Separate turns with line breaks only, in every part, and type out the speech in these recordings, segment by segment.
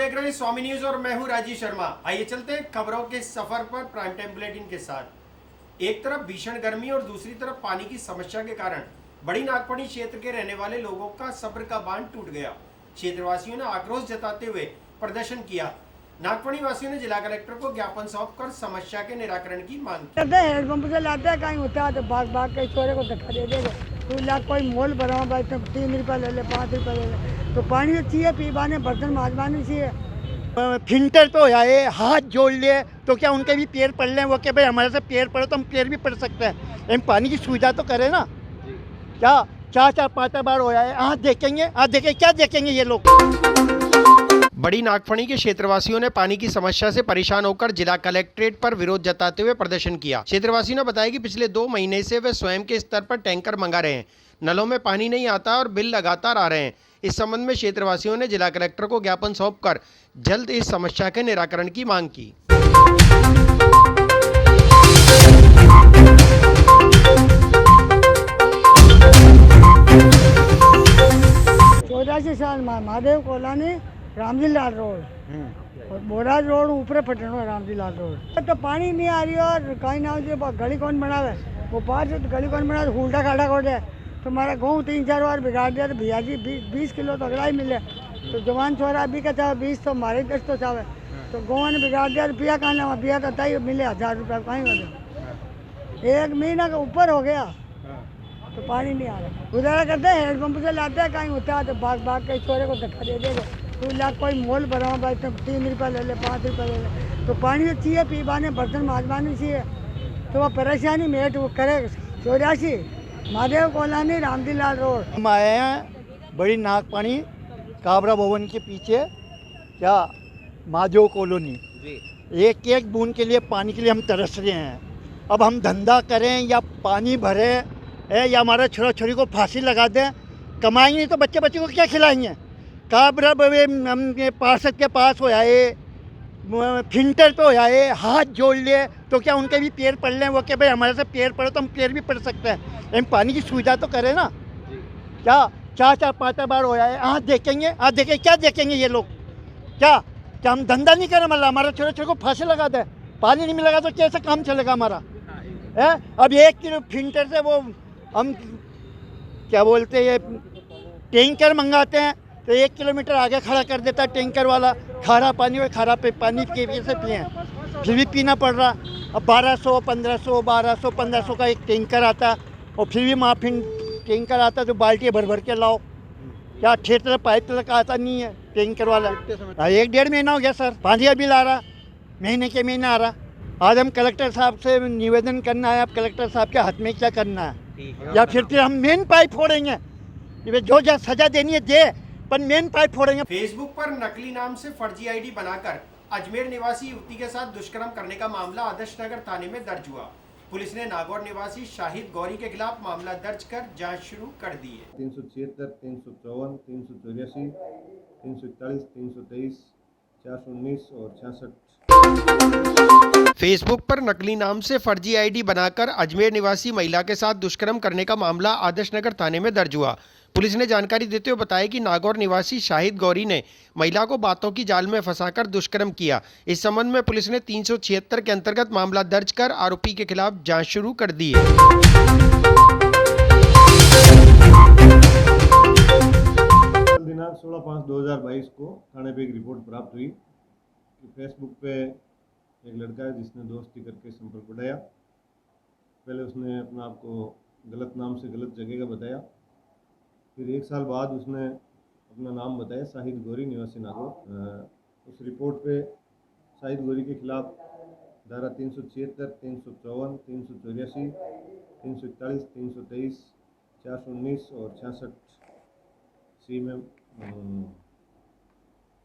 देख रहे हैं स्वामी न्यूज और मैं हूं राजीव शर्मा। आइए चलते हैं खबरों के सफर पर प्राइम टाइम बुलेटिन के साथ। एक तरफ भीषण गर्मी और दूसरी तरफ पानी की समस्या के कारण बड़ी नागपड़ी क्षेत्र के रहने वाले लोगों का सब्र का बांध टूट गया। क्षेत्रवासियों ने आक्रोश जताते हुए प्रदर्शन किया। नागपड़ी वासियों ने जिला कलेक्टर को ज्ञापन सौंपकर समस्या के निराकरण की मांग की।
हैंडपंप से लाते हैं, कहीं होता है तो भाग भाग के छोरे को धक्का दे देंगे। 2 लाख कोई मोल भरा भाई, तो 3 रुपये ले ले, 5 रुपये ले ले, तो पानी तो चाहिए, पीवाने बर्तन माजवाने चाहिए।
फिल्टर पे हो जाए, हाथ जोड़ लिए तो क्या उनके भी पैर पड़ लें? वो क्या भाई हमारे से पैर पड़े तो हम पैर भी पड़ सकते हैं। लेकिन पानी की सुविधा तो करें ना। क्या 4-5 बार हो जाए, हाथ देखेंगे, क्या देखेंगे ये लोग।
बड़ी नागफनी के क्षेत्रवासियों ने पानी की समस्या से परेशान होकर जिला कलेक्ट्रेट पर विरोध जताते हुए प्रदर्शन किया। क्षेत्रवासियों ने बताया कि पिछले 2 महीने से वे स्वयं के स्तर पर टैंकर मंगा रहे हैं। नलों में पानी नहीं आता और बिल लगातार आ रहे हैं। इस संबंध में क्षेत्रवासियों ने जिला कलेक्टर को ज्ञापन सौंपकर जल्द इस समस्या के निराकरण की मांग की।
84 साल महादेव कॉलोनी, रामजी लाल रोड और बोराज रोड ऊपर पटनो रामजी लाल रोड। तो पानी नहीं आ रही और कहीं ना हो गली कौन बनावे, वो पार से गली कौन बना, उल्टा खाड़ा कर दे। तो हमारा गाँव 3-4 बार बिगाड़ दिया। तो भैया जी 20 किलो तो अगला ही मिले, तो जवान छोरा अभी का चाहे 20 तो हमारे 10 तो चाहे। तो गाँव ने बिगाड़ दिया। रुपया कहाँ ना, रुपया तो तय मिले 1000 रुपया कहीं हो। 1 महीना का ऊपर हो गया तो पानी नहीं आ रहा। गुजारा करते हैं, हैंडपंप से लाते हैं, कहीं होता है तो भाग भाग के छोरे को धक्का दे देंगे। 2 लाख कोई मोल भरा भाई, तो 3 रुपये ले ले, 5 रुपये ले ले, तो पानी तो चाहिए, पीवाने बर्तन माजवाने चाहिए। तो वह परेशानी मेट वो करे। 84 महादेव कॉलोनी, रामजी लाल रोड।
हम आए हैं बड़ी नागपानी काबरा भवन के पीछे, क्या महादेव कॉलोनी। एक एक बूंद के लिए, पानी के लिए हम तरस रहे हैं। अब हम धंधा करें या पानी भरें या हमारा छोरा छोरी को फांसी लगा दें, कमाएंगे नहीं तो बच्चे को क्या खिलाएंगे। काबरा हम पार्षद के पास हो जाए, फिल्टर पे हो जाए, हाथ जोड़ लिए तो क्या उनके भी पैर पड़ लें? वो क्या भाई हमारे से पैर पड़े तो हम पैर भी पड़ सकते हैं। लेकिन पानी की सुविधा तो करें ना। क्या 4-5 बार हो जाए, हाथ देखेंगे, क्या देखेंगे ये लोग। क्या हम धंधा नहीं करें? मतलब हमारा छोरे छोरे को फांसी लगा दें, पानी नहीं मिलेगा तो कैसे काम चलेगा हमारा है? अब 1 किलो फिल्टर से वो हम क्या बोलते हैं, टैंकर मंगाते हैं तो 1 किलोमीटर आगे खड़ा कर देता है टैंकर वाला। खारा पानी और खारा पानी के से पिए, फिर भी पीना पड़ रहा। अब 1200, 1500 का एक टैंकर आता और फिर भी माफिन टैंकर आता तो बाल्टी भर के लाओ। क्या ठेठ तक पाइप तक आता नहीं है टैंकर वाला। 1-1.5 महीना हो गया सर, पानी का बिल आ रहा, महीने के महीना आ रहा। आज हम कलेक्टर साहब से निवेदन करना है, अब कलेक्टर साहब के हाथ में क्या करना है, या फिर हम मेन पाइप फोड़ेंगे। जो सजा देनी है दे, पर मेन पाइप फोड़ेंगे।
फेसबुक पर नकली नाम से फर्जी आईडी बनाकर अजमेर निवासी युवती के साथ दुष्कर्म करने का मामला आदर्श नगर थाने में दर्ज हुआ। पुलिस ने नागौर निवासी शाहिद गौरी के खिलाफ मामला दर्ज कर जांच शुरू कर दी है।
376, 354, 384, 341, 323, 419 और 66।
फेसबुक पर नकली नाम से फर्जी आईडी बनाकर अजमेर निवासी महिला के साथ दुष्कर्म करने का मामला आदर्श नगर थाने में दर्ज हुआ। पुलिस ने जानकारी देते हुए बताया कि नागौर निवासी शाहिद गौरी ने महिला को बातों की जाल में फंसाकर दुष्कर्म किया। इस संबंध में पुलिस ने 376 के अंतर्गत मामला दर्ज कर आरोपी के खिलाफ जांच शुरू कर दी है।
दिनांक 16/5/2022 को थाने पे एक रिपोर्ट प्राप्त हुई कि फेसबुक पे एक लड़का है जिसने दोस्ती करके संपर्क बढ़ाया। पहले उसने अपना आप को गलत नाम से गलत जगह का बताया, फिर 1 साल बाद उसने अपना नाम बताया शाहिद गौरी निवासी नागौर। उस रिपोर्ट पे शाहिद गौरी के खिलाफ धारा 376, 354, 384, 341, 323, 419 और 66 में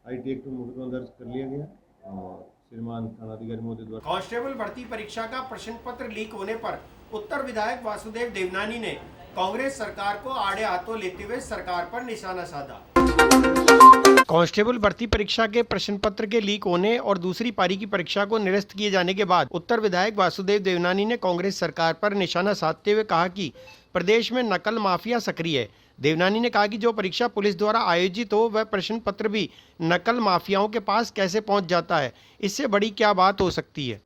IT एक्ट में मुकदमा दर्ज कर लिया गया और श्रीमान थानाधिकारी महोदय द्वारा
कांस्टेबल भर्ती परीक्षा का प्रश्न पत्र लीक होने पर उत्तर विधायक वासुदेव देवनानी ने कांग्रेस सरकार को आड़े हाथों लेते हुए सरकार पर निशाना साधा। कांस्टेबल भर्ती परीक्षा के प्रश्न पत्र के लीक होने और दूसरी पारी की परीक्षा को निरस्त किए जाने के बाद उत्तर विधायक वासुदेव देवनानी ने कांग्रेस सरकार पर निशाना साधते हुए कहा कि प्रदेश में नकल माफिया सक्रिय है। देवनानी ने कहा कि जो परीक्षा पुलिस द्वारा आयोजित हो वह प्रश्न पत्र भी नकल माफियाओं के पास कैसे पहुंच जाता है, इससे बड़ी क्या बात हो सकती है।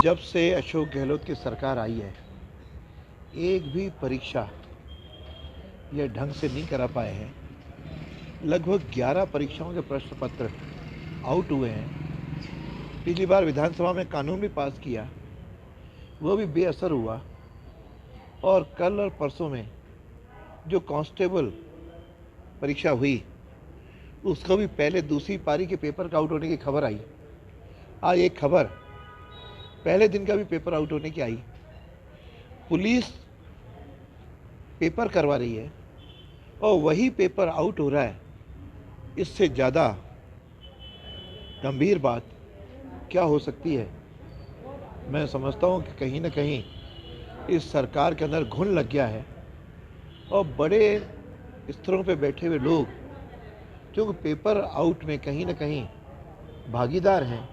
जब से अशोक गहलोत की सरकार आई है, एक भी परीक्षा ये ढंग से नहीं करा पाए हैं। लगभग 11 परीक्षाओं के प्रश्न पत्र आउट हुए हैं। पिछली बार विधानसभा में कानून भी पास किया, वो भी बेअसर हुआ। और कल और परसों में जो कांस्टेबल परीक्षा हुई, उसको भी पहले दूसरी पारी के पेपर का आउट होने की खबर आई। आज एक खबर पहले दिन का भी पेपर आउट होने की आई। पुलिस पेपर करवा रही है और वही पेपर आउट हो रहा है। इससे ज़्यादा गंभीर बात क्या हो सकती है? मैं समझता हूँ कि कहीं ना कहीं इस सरकार के अंदर घुन लग गया है और बड़े स्तरों पे बैठे हुए लोग जो पेपर आउट में कहीं ना कहीं भागीदार हैं,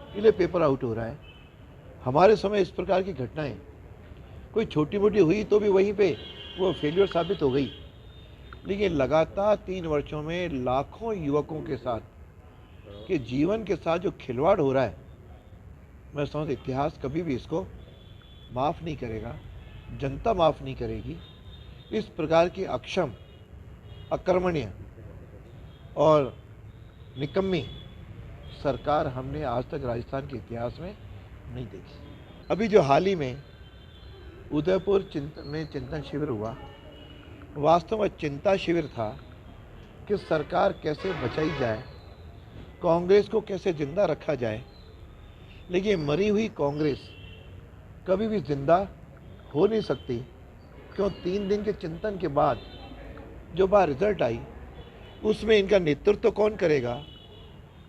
इसलिए पेपर आउट हो रहा है। हमारे समय इस प्रकार की घटनाएं कोई छोटी मोटी हुई तो भी वहीं पे वो फेलियर साबित हो गई, लेकिन लगातार 3 वर्षों में लाखों युवकों के साथ के जीवन के साथ जो खिलवाड़ हो रहा है, मैं समझता इतिहास कभी भी इसको माफ़ नहीं करेगा, जनता माफ़ नहीं करेगी। इस प्रकार की अक्षम, अकर्मण्य और निकम्मी सरकार हमने आज तक राजस्थान के इतिहास में नहीं देखी। अभी जो हाल ही में उदयपुर में चिंतन शिविर हुआ, वास्तव में चिंता शिविर था कि सरकार कैसे बचाई जाए, कांग्रेस को कैसे जिंदा रखा जाए। लेकिन मरी हुई कांग्रेस कभी भी जिंदा हो नहीं सकती, क्यों 3 दिन के चिंतन के बाद जो बार रिजल्ट आई, उसमें इनका नेतृत्व कौन करेगा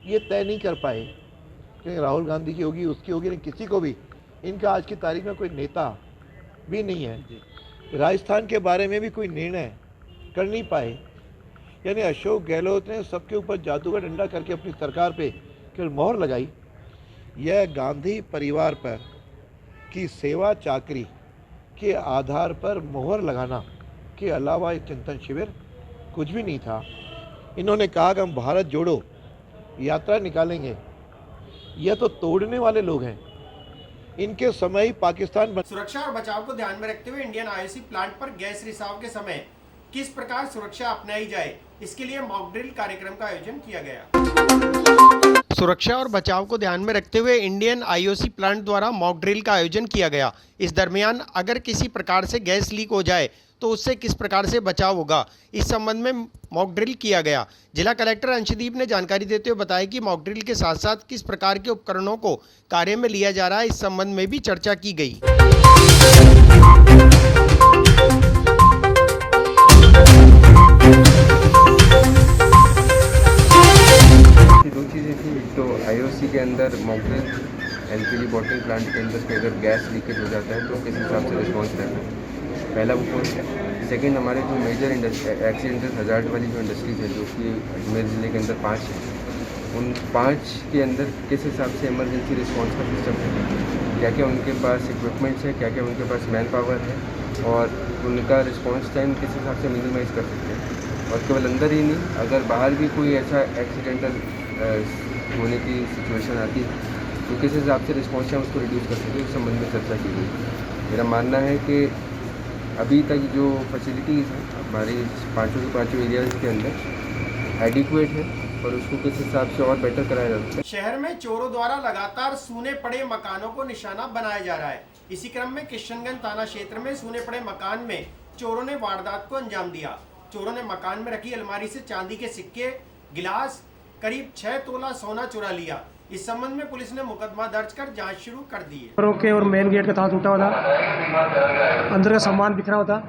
ये तय नहीं कर पाए। क्योंकि राहुल गांधी की होगी, उसकी होगी, लेकिन किसी को भी इनका आज की तारीख में कोई नेता भी नहीं है। राजस्थान के बारे में भी कोई निर्णय कर नहीं पाए। यानी अशोक गहलोत ने सबके ऊपर जादू का डंडा करके अपनी सरकार पे केवल मोहर लगाई। यह गांधी परिवार पर की सेवा चाकरी के आधार पर मोहर लगाना के अलावा एक चिंतन शिविर कुछ भी नहीं था। इन्होंने कहा कि हम भारत जोड़ो यात्रा निकालेंगे। यह तो तोड़ने वाले लोग हैं। इनके समय ही पाकिस्तान
सुरक्षा और बचाव को ध्यान में रखते हुए इंडियन आईओसी प्लांट पर गैस रिसाव के समय किस प्रकार सुरक्षा अपनाई जाए, इसके लिए मॉक ड्रिल कार्यक्रम का आयोजन किया गया। सुरक्षा और बचाव को ध्यान में रखते हुए इंडियन आईओसी प्लांट द्वारा मॉक ड्रिल का आयोजन किया गया। इस दरमियान अगर किसी प्रकार से गैस लीक हो जाए तो उससे किस प्रकार से बचाव होगा, इस संबंध में मॉक ड्रिल किया गया। जिला कलेक्टर अंशदीप ने जानकारी देते हुए बताया कि मॉक ड्रिल के साथ साथ किस प्रकार के उपकरणों को कार्य में लिया जा रहा है, इस संबंध में भी चर्चा की गई।
दो चीज़ें थी, तो आईओसी के अंदर mock drill, LPG bottling plant के अंदर के अगर गैस लीकेज हो जाता है तो किस हिसाब से रिस्पॉन्स करना है, पहला वो पॉइंट है। सेकेंड, हमारे जो मेजर एक्सीडेंटल हजार्ड वाली जो इंडस्ट्रीज है, जो कि अजमेर ज़िले के अंदर 5 है, उन 5 के अंदर किस हिसाब से इमरजेंसी रिस्पॉन्स का सिस्टम है, क्या क्या उनके पास इक्विपमेंट्स है, क्या क्या उनके पास मैन पावर है, और उनका रिस्पॉन्स टाइम किस हिसाब से मिनिमाइज़ कर सकते हैं। और केवल अंदर ही नहीं, अगर बाहर भी कोई ऐसा एक्सीडेंटल होने की सिचुएशन आती है तो किस हिसाब से रिस्पॉन्स टाइम उसको रिड्यूस कर सकते हैं, इस संबंध में चर्चा की गई। मेरा मानना है कि अभी तक जो फैसिलिटीज़ हैं हमारी 5 के 5 एरियाज़ के अंदर एडिक्वेट है, और उसको किस हिसाब से और बेटर कराया जा सकता है।
शहर में चोरों द्वारा लगातार सूने पड़े मकानों को निशाना बनाया जा रहा है। इसी क्रम में किशनगंज थाना क्षेत्र में सूने पड़े मकान में चोरों ने वारदात को अंजाम दिया। चोरों ने मकान में रखी अलमारी से चांदी के सिक्के, गिलास, करीब 6 तोला सोना चुरा लिया। इस संबंध में पुलिस ने मुकदमा दर्ज कर जांच शुरू कर दी है।
के और मेन गेट का ताला टूटा हुआ था, अंदर का सामान बिखरा हुआ था।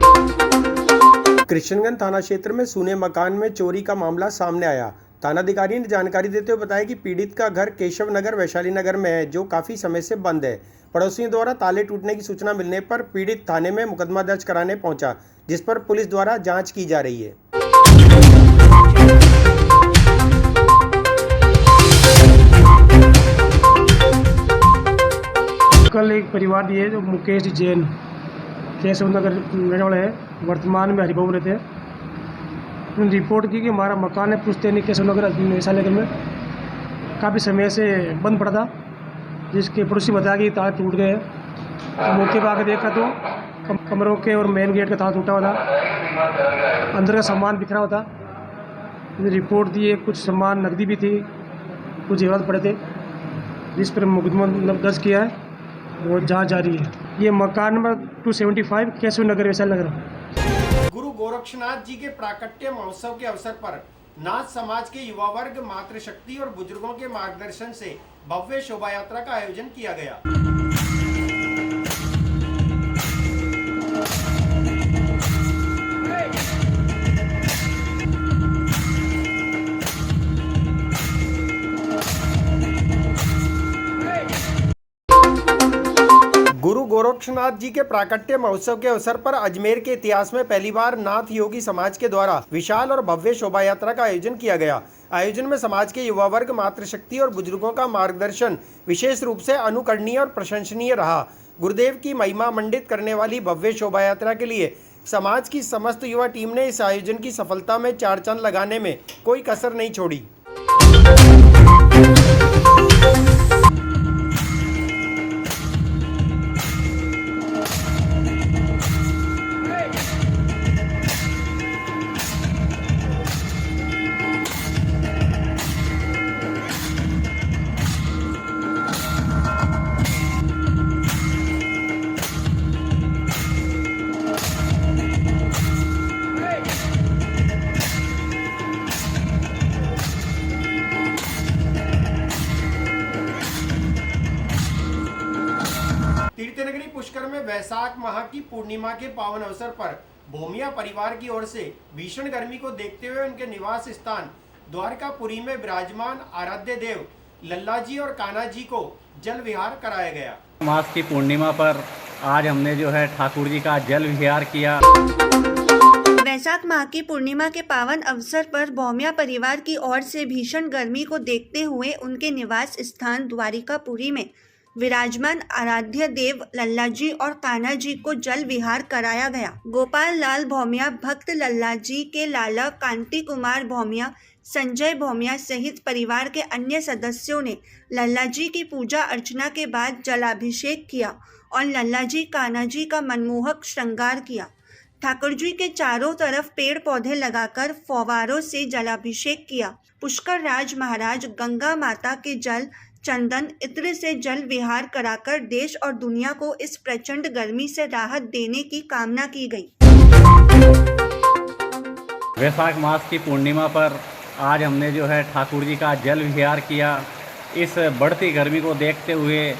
किशनगंज थाना क्षेत्र में सूने मकान में चोरी का मामला सामने आया। थानाधिकारी ने जानकारी देते हुए बताया कि पीड़ित का घर केशव नगर वैशाली नगर में है, जो काफी समय से बंद है। पड़ोसियों द्वारा ताले टूटने की सूचना मिलने पर पीड़ित थाने में मुकदमा दर्ज कराने पहुंचा, जिस पर पुलिस द्वारा जांच की जा रही है।
कल एक परिवार दिए जो मुकेश जैन केशव नगर रहने वाले हैं, वर्तमान में हरिभवन रहते हैं। उन्होंने रिपोर्ट की कि हमारा मकान है पुश्तैनी केशव नगर वैशाली नगर में काफ़ी समय से बंद पड़ा था, जिसके पड़ोसी बताया कि तार टूट गए हैं। तो मौके पर आकर देखा तो कमरों के और मेन गेट का तार टूटा हुआ था, अंदर का सामान बिखरा हुआ था। रिपोर्ट दी है, कुछ सामान नकदी भी थी, कुछ जेवरात पड़े थे, जिस पर मुकदमा दर्ज किया है और जांच जारी है। ये मकान नंबर 275 केशव नगर वैशाली नगर।
गुरु गोरक्षनाथ जी के प्राकट्य महोत्सव के अवसर पर नाथ समाज के युवा वर्ग, मातृशक्ति और बुजुर्गों के मार्गदर्शन से भव्य शोभा यात्रा का आयोजन किया गया। गुरु गोरक्षनाथ जी के प्राकट्य महोत्सव के अवसर पर अजमेर के इतिहास में पहली बार नाथ योगी समाज के द्वारा विशाल और भव्य शोभा यात्रा का आयोजन किया गया। आयोजन में समाज के युवा वर्ग, मातृशक्ति और बुजुर्गों का मार्गदर्शन विशेष रूप से अनुकरणीय और प्रशंसनीय रहा। गुरुदेव की महिमा मंडित करने वाली भव्य शोभा यात्रा के लिए समाज की समस्त युवा टीम ने इस आयोजन की सफलता में चार चांद लगाने में कोई कसर नहीं छोड़ी। तीर्थनगरी पुष्कर में वैशाख माह की पूर्णिमा के पावन अवसर पर भोमिया परिवार की ओर से भीषण गर्मी को देखते हुए उनके निवास स्थान द्वारकापुरी में विराजमान आराध्य देव लल्ला जी और कान्हा जी को जल विहार कराया गया।
मास की पूर्णिमा पर आज हमने जो है ठाकुर जी का जल विहार किया।
वैशाख माह की पूर्णिमा के पावन अवसर पर भोमिया परिवार की ओर से भीषण गर्मी को देखते हुए उनके निवास स्थान द्वारिकापुरी में विराजमान आराध्य देव लल्ला जी और कान्हा जी को जल विहार कराया गया। गोपाल लाल भोमिया, भक्त लल्ला जी के लाला कांति कुमार भोमिया, संजय भोमिया सहित परिवार के अन्य सदस्यों ने लल्ला जी की पूजा अर्चना के बाद जलाभिषेक किया और लल्ला जी कान्हा जी का मनमोहक श्रृंगार किया। ठाकुर जी के चारों तरफ पेड़ पौधे लगाकर फव्वारों से जलाभिषेक किया। पुष्कर राज महाराज गंगा माता के जल, चंदन, इत्र से जल विहार कराकर देश और दुनिया को इस प्रचंड गर्मी से राहत देने की कामना की गई।
वैशाख मास की पूर्णिमा पर आज हमने जो है ठाकुर जी का जल विहार किया। इस बढ़ती गर्मी को देखते हुए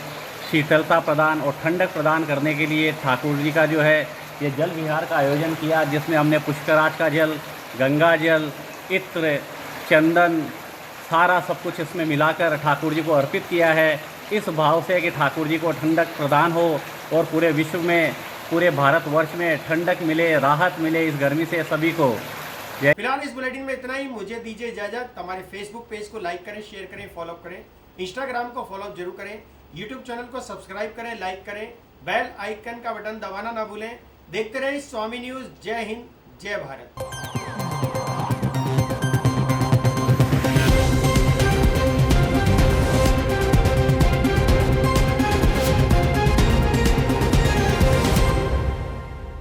शीतलता प्रदान और ठंडक प्रदान करने के लिए ठाकुर जी का जो है ये जल विहार का आयोजन किया, जिसमें हमने पुष्कराज का जल, गंगा जल, इत्र, चंदन, सारा सब कुछ इसमें मिलाकर ठाकुर जी को अर्पित किया है, इस भाव से कि ठाकुर जी को ठंडक प्रदान हो और पूरे विश्व में, पूरे भारतवर्ष में ठंडक मिले, राहत मिले इस गर्मी से सभी को।
फिलहाल इस बुलेटिन में इतना ही। मुझे दीजिए इजाजत। हमारे फेसबुक पेज को लाइक करें, शेयर करें, फॉलो करें, इंस्टाग्राम को फॉलो जरूर करें, यूट्यूब चैनल को सब्सक्राइब करें, लाइक करें, बेल आइकन का बटन दबाना ना भूलें। देखते रहें स्वामी न्यूज़। जय हिंद, जय भारत।